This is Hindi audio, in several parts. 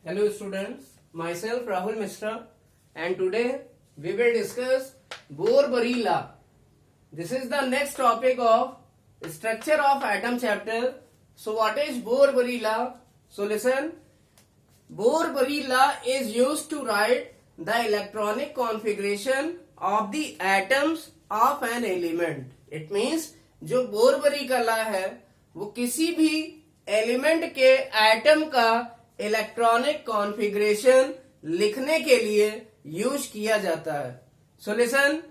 Hello students, myself Rahul Mishra and today we will discuss Bohr-Barry law. This is the next topic of structure of atom chapter. So what is Bohr-Barry law? So listen, Bohr-Barry law is used to write the electronic configuration of the atoms of an element. It means जो बोर-बरी का लॉ है वो किसी भी एलिमेंट के एटम का इलेक्ट्रॉनिक कॉन्फ़िगरेशन लिखने के लिए यूज किया जाता है. So listen,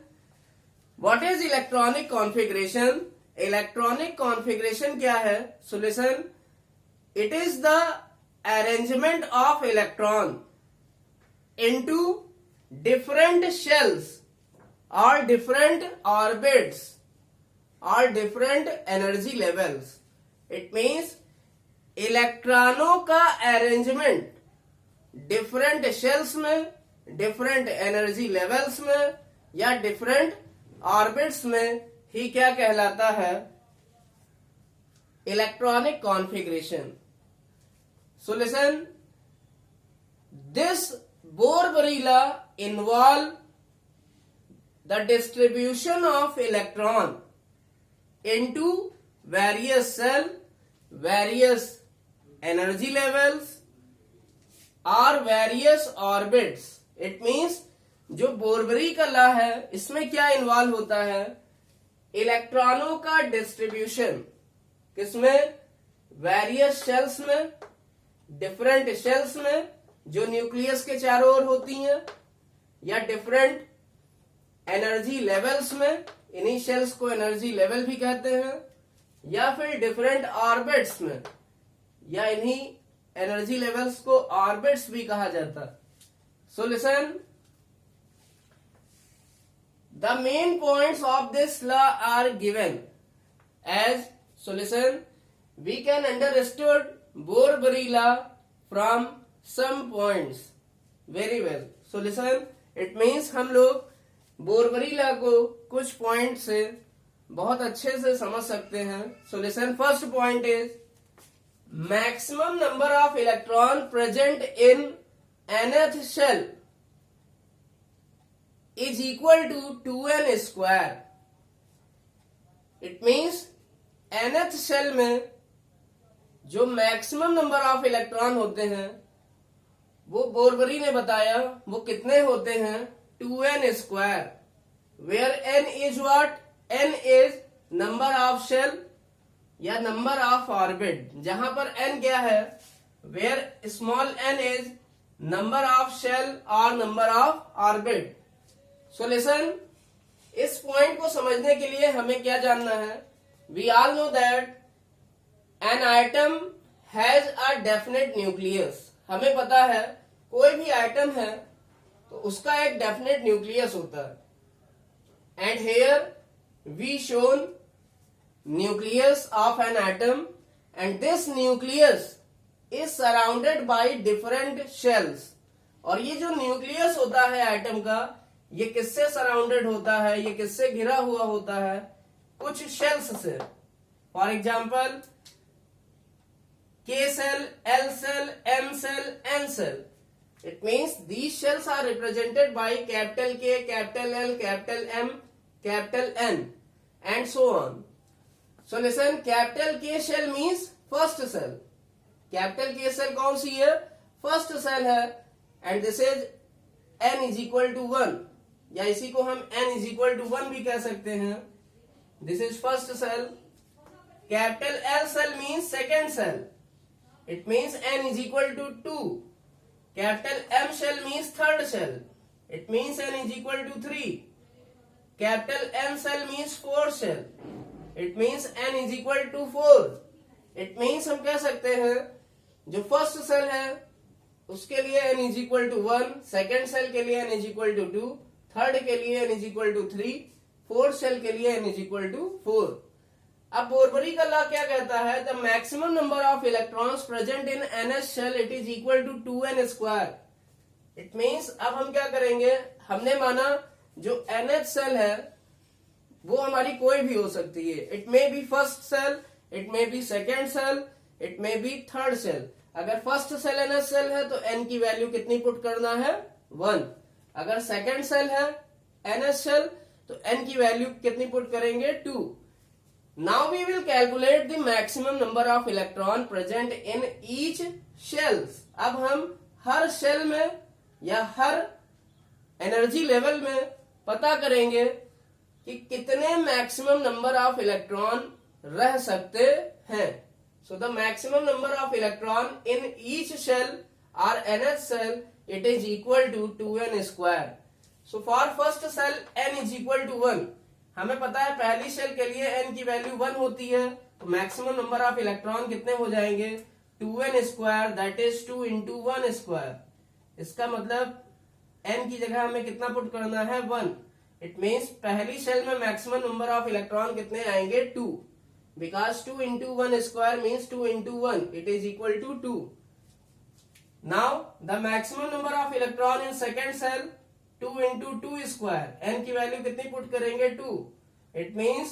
what is electronic configuration? Electronic configuration क्या है? So listen, it is the arrangement of electron into different shells और डिफरेंट ऑर्बिट्स और different energy levels. It means इलेक्ट्रॉनों का अरेंजमेंट डिफरेंट शेल्स में, डिफरेंट एनर्जी लेवल्स में या डिफरेंट ऑर्बिट्स में ही क्या कहलाता है? Electronic configuration. So listen, this Bohr Bury law involve the distribution of electron into various cell, various energy levels और various orbits. It means जो बोर-बरी का लॉ है इसमें क्या इन्वॉल्व होता है? इलेक्ट्रॉनों का डिस्ट्रीब्यूशन किसमें? वेरियस शेल्स में, डिफरेंट शेल्स में जो न्यूक्लियस के चारों ओर होती हैं, या डिफरेंट एनर्जी लेवल्स में, इन्हीं शेल्स को एनर्जी लेवल भी कहते हैं, या फिर डिफरेंट ऑर्बिट्स में, या इन्हीं एनर्जी लेवल्स को ऑर्बिट्स भी कहा जाता है. So listen, the main points of this law are given as. So listen, we can understood Bohr Bury law from some points very well. So listen, it means हम लोग बोर-बरी लॉ को कुछ पॉइंट से बहुत अच्छे से समझ सकते हैं. So listen, first point is maximum number of electron present in nth shell is equal to 2n square. It means nth shell में जो मैक्सिमम नंबर ऑफ इलेक्ट्रॉन होते हैं वो बोर-बरी ने बताया वो कितने होते हैं? 2n square, where n is what? n is number of shell या number of orbit. जहां पर n क्या है? where small n is number of shell or number of orbit. So listen, इस पॉइंट को समझने के लिए हमें क्या जानना है? We all know that an atom has a definite nucleus. हमें पता है कोई भी एटम है तो उसका एक डेफिनेट न्यूक्लियस होता है. And here we shown nucleus of an atom and this nucleus is surrounded by different shells. और ये जो न्यूक्लियस होता है एटम का, ये किससे सराउंडेड होता है? ये किससे घिरा हुआ होता है? कुछ शेल्स से. For example K cell, L cell, M cell, N cell. It means these shells are represented by capital K, capital L, capital M, capital N, and so on. So listen, capital K shell means first cell. Capital K cell कौन सी है? First cell है. And this is n is equal to 1. या इसी को हम n is equal to 1 भी कह सकते हैं. This is first cell. Capital L cell means second cell. It means n is equal to 2. Capital M shell means third shell. It means n is equal to 3. Capital N cell means fourth shell. It means n is equal to 4. It means हम कह सकते हैं जो फर्स्ट सेल है उसके लिए n is equal to 1, second shell के लिए n is equal to 2, third के लिए n is equal to 3, fourth shell के लिए n is equal to 4. अब बोर-बरी का लॉ क्या कहता है? The maximum number of electrons present in nth shell it is equal to 2n square. It means अब हम क्या करेंगे? हमने माना जो nth शेल है वो हमारी कोई भी हो सकती है. It may be first shell, it may be second shell, it may be third shell. अगर फर्स्ट सेल NH सेल है तो N की वैल्यू कितनी पुट करना है 1। अगर सेकंड सेल है NH सेल तो N की वैल्यू कितनी पुट करेंगे 2। Now we will calculate the maximum number of electron present in each shells. अब हम हर शेल में या हर एनर्जी लेवल में पता करेंगे कि कितने मैक्सिमम नंबर ऑफ इलेक्ट्रॉन रह सकते हैं। So the maximum number of electron in each shell or NH cell it is equal to 2n square. So for first cell n is equal to 1. हमें पता है पहली शेल के लिए n की वैल्यू 1 होती है तो मैक्सिमम नंबर ऑफ इलेक्ट्रॉन कितने हो जाएंगे 2n square that is 2 into 1 square. इसका मतलब n की जगह हमें कितना पुट करना है 1। इट मीन्स पहली शेल में मैक्सिमम नंबर ऑफ इलेक्ट्रॉन कितने आएंगे 2 because 2 into 1 square means 2 into 1 it is equal to 2. Now the maximum number of electron in second cell 2 into 2 square n की वैल्यू कितनी पुट करेंगे 2। it means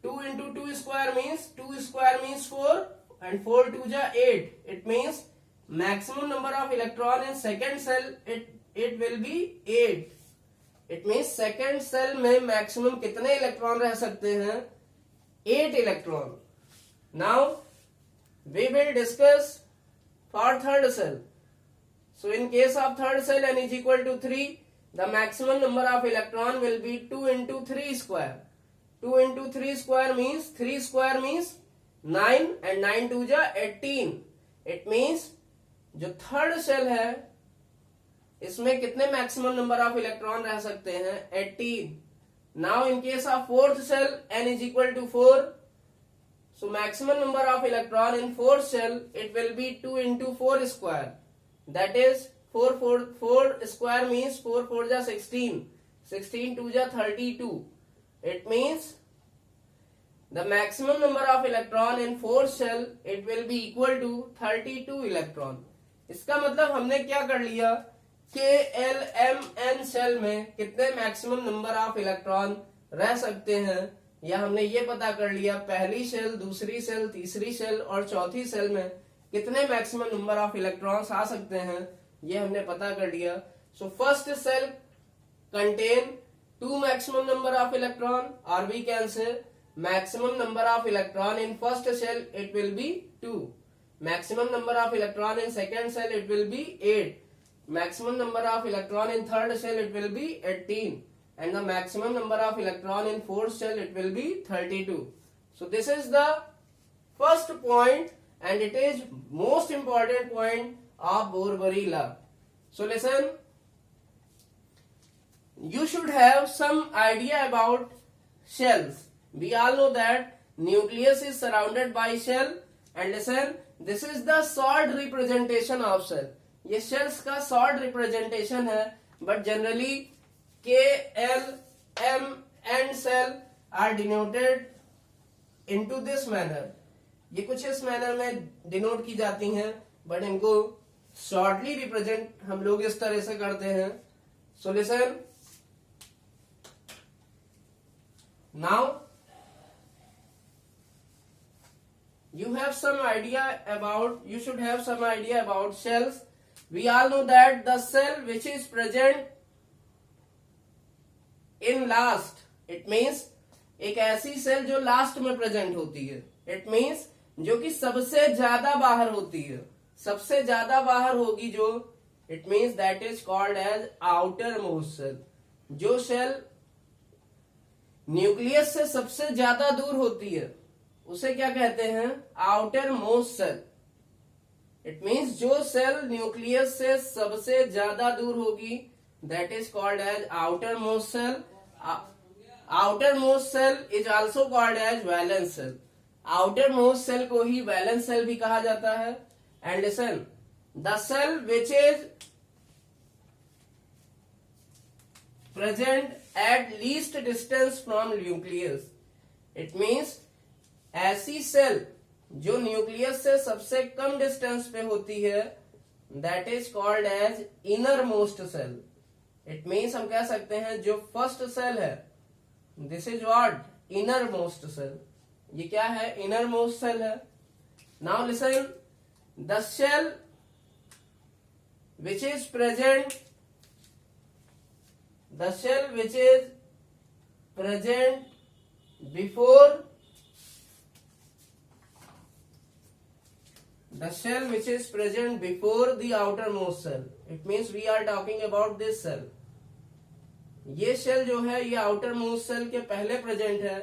2 into 2 square means 2 square means 4 and 4 2 ja 8। it means maximum number of electron in second cell it will be 8। it means second cell में maximum कितने इलेक्ट्रॉन रह सकते हैं 8 electron. Now we will discuss for third cell. So in case of third cell n is equal to 3, the maximum number of electron will be 2 into 3 square. 2 into 3 square means 3 square means 9 and 9 2 ja 18. It means जो थर्ड सेल है इसमें कितने मैक्सिमम नंबर ऑफ इलेक्ट्रॉन रह सकते हैं 18। Now in case of fourth cell n is equal to 4, so maximum number of electron in fourth cell it will be 2 into 4 square, that is 4 square means 4 4 ja 16, 16 2 ja 32। it means the maximum number of electron in fourth cell it will be equal to 32 electron। इसका मतलब हमने क्या कर लिया KLMN सेल में कितने मैक्सिमम नंबर ऑफ इलेक्ट्रॉन रह सकते हैं या हमने ये पता कर लिया पहली सेल दूसरी सेल तीसरी सेल और चौथी सेल में कितने मैक्सिमम नंबर ऑफ इलेक्ट्रॉन्स आ सकते हैं ये हमने पता कर लिया। So first shell contain 2 maximum number of electron और we can say maximum number of electron in first shell it will be 2, maximum number of electron in second shell it will be 8, maximum number of electron in third cell it will be 18 and the maximum number of electron in fourth cell it will be 32. So this is the first point and it is most important point of Bohr-Bury law. So listen, you should have some idea about shells. We all know that nucleus is surrounded by shell and listen, this is the short representation of shell. ये शेल्स का शॉर्ट रिप्रेजेंटेशन है but generally KLMN shell are denoted into this manner. ये कुछ इस मैनर में डिनोट की जाती हैं बट इनको शॉर्टली रिप्रेजेंट हम लोग इस तरह से करते हैं। So listen now you should have some idea about shells. We all know that the cell which is present in last, it means एक ऐसी सेल जो लास्ट में प्रेजेंट होती है, इट मीन्स जो कि सबसे ज्यादा बाहर होती है, सबसे ज्यादा बाहर होगी जो, it means that is called as outer most shell. जो सेल न्यूक्लियस से सबसे ज्यादा दूर होती है उसे क्या कहते हैं outer most shell. It means जो सेल न्यूक्लियस से सबसे ज्यादा दूर होगी that is called as outer most shell. Outer most shell is also called as valence shell. Outer most shell को ही वैलेंस सेल भी कहा जाता है। And listen, the shell which is present at least distance from nucleus, it means ऐसी सेल जो न्यूक्लियस से सबसे कम डिस्टेंस पे होती है that is called as inner most shell. It means हम कह सकते हैं जो फर्स्ट सेल है this is what inner most shell. ये क्या है इनर मोस्ट सेल है। Now listen, the shell which is present before the outermost cell. It means we are talking about this cell. ये शेल जो है ये आउटर मोस्ट सेल के पहले प्रेजेंट है.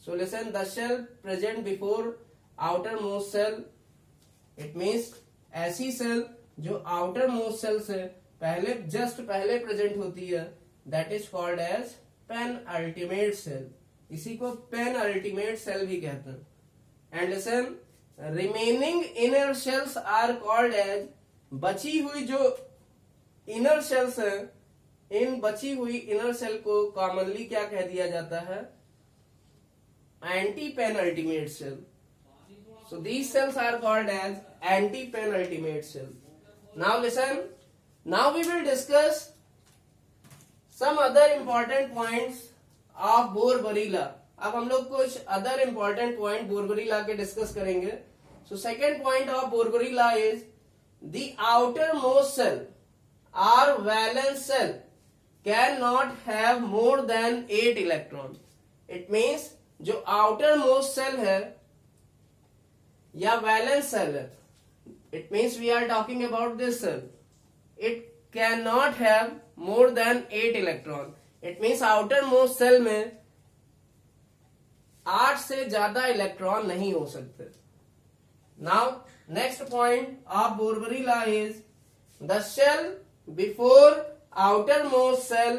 So listen, the shell present before outer most shell. It means ऐसी सेल जो आउटर मोस्ट सेल से जस्ट पहले प्रेजेंट होती है, that is called as pen ultimate shell. इसी को पेन अल्टीमेट सेल भी कहते हैं. And listen, remaining inner shells are called as, बची हुई जो इनर शेल्स है, इन बची हुई इनर सेल को कॉमनली क्या कह दिया जाता है? Anti pen ultimate shell. So these shells are called as anti pen ultimate shell. Now listen, now we will discuss some other important points of Bohr Bury law. अब हम लोग कुछ अदर इंपॉर्टेंट पॉइंट बोरबरीला के डिस्कस करेंगे. So second point of Bohr Bury law is the outer most shell or valence shell can not have more than 8 electron. It means जो आउटर मोस्ट सेल है या वैलेंस सेल है, it means we are talking about this shell, it can not have more than 8 electron. It means outer most shell में 8 से ज्यादा इलेक्ट्रॉन नहीं हो सकते. Now next point of Bohr Bury law is the shell before outermost cell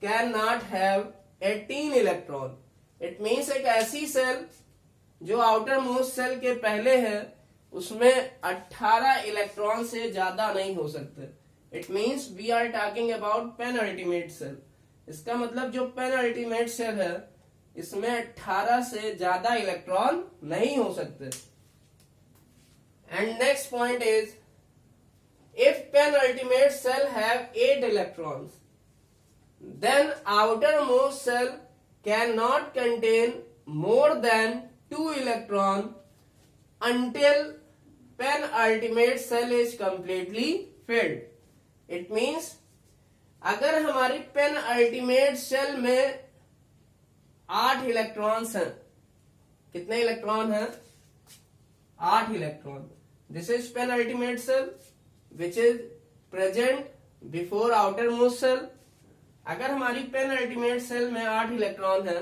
cannot have 18 electron. It means एक ऐसी सेल जो आउटर मोस्ट सेल के पहले है उसमें 18 इलेक्ट्रॉन से ज्यादा नहीं हो सकते. It means we are talking about pen ultimate shell. इसका मतलब जो पेन अल्टीमेट सेल है इसमें 18 से ज्यादा इलेक्ट्रॉन नहीं हो सकते. And next point is, if penultimate cell have 8 electrons, then outermost cell cannot contain more than 2 electron until penultimate cell is completely filled. It means अगर हमारी penultimate cell में 8 इलेक्ट्रॉन्स हैं, कितने इलेक्ट्रॉन हैं? 8 electron. This is penultimate cell which is present before outermost cell. अगर हमारी पेन अल्टीमेट सेल में 8 इलेक्ट्रॉन है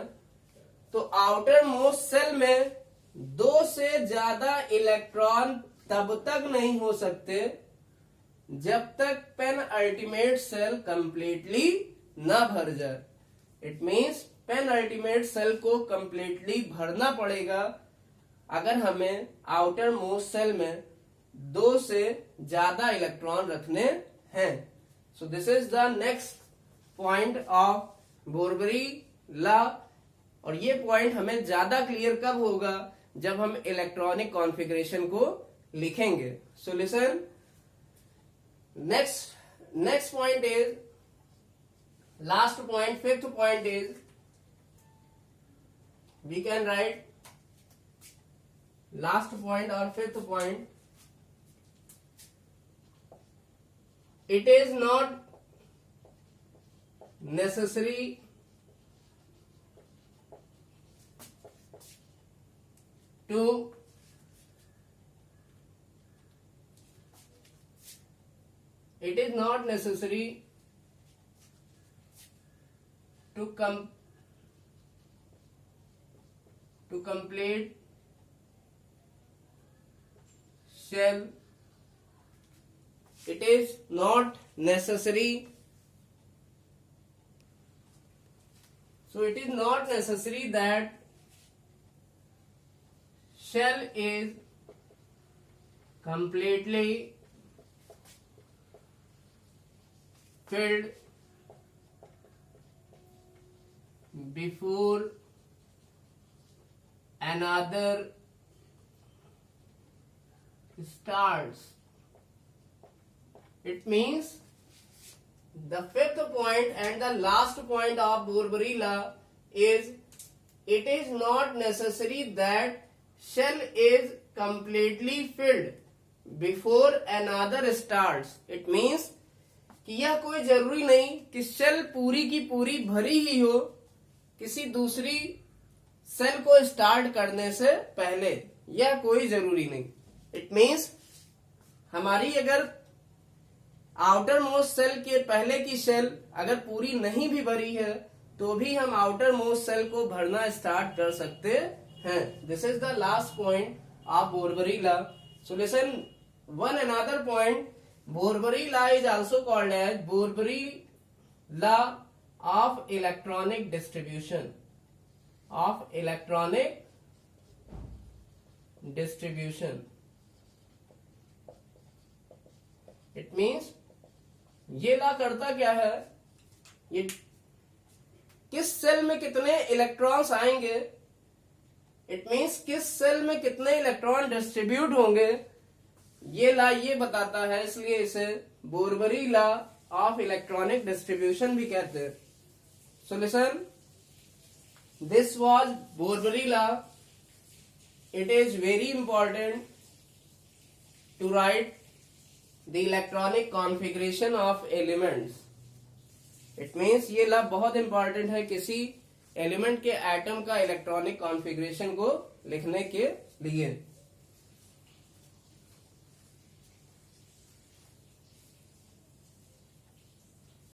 तो आउटर मोस्ट सेल में 2 से ज्यादा इलेक्ट्रॉन तब तक नहीं हो सकते जब तक पेन अल्टीमेट सेल कंप्लीटली न भर जाए. It means pen ultimate shell को कंप्लीटली भरना पड़ेगा अगर हमें आउटर मोस्ट सेल में 2 से ज्यादा इलेक्ट्रॉन रखने हैं. So this is the next point of Bohr Bury law. और ये पॉइंट हमें ज्यादा क्लियर कब होगा? जब हम इलेक्ट्रॉनिक कॉन्फ़िगरेशन को लिखेंगे. So listen, next point is, last point, fifth point is, we can write last point और fifth point. It is not necessary to complete shell. It is not necessary. So it is not necessary that shell is completely filled before another starts. It means the fifth point and the last point of Borbori law is it is not necessary that shell is completely filled before another starts, it means कि यह कोई जरूरी नहीं कि सेल पूरी की पूरी भरी ही हो किसी दूसरी सेल को स्टार्ट करने से पहले, यह कोई जरूरी नहीं। इट मीन्स हमारी अगर आउटर मोस्ट सेल के पहले की सेल अगर पूरी नहीं भी भरी है तो भी हम आउटर मोस्ट सेल को भरना स्टार्ट कर सकते हैं। This is the last point of Bohr Bury law. So listen one another point, Bohr Bury law is also called as Bohr Bury law of electronic distribution, of electronic distribution. It means ये लॉ करता क्या है, ये किस सेल में कितने इलेक्ट्रॉन्स आएंगे, इट मीन्स किस सेल में कितने इलेक्ट्रॉन डिस्ट्रीब्यूट होंगे, ये लॉ ये बताता है, इसलिए इसे Bohr Bury law of electronic distribution भी कहते हैं। So listen, this was Bohr Bury law. It is very important to write the electronic configuration of elements. It means ये लॉ बहुत इंपॉर्टेंट है किसी एलिमेंट के एटम का इलेक्ट्रॉनिक कॉन्फ़िगरेशन को लिखने के लिए।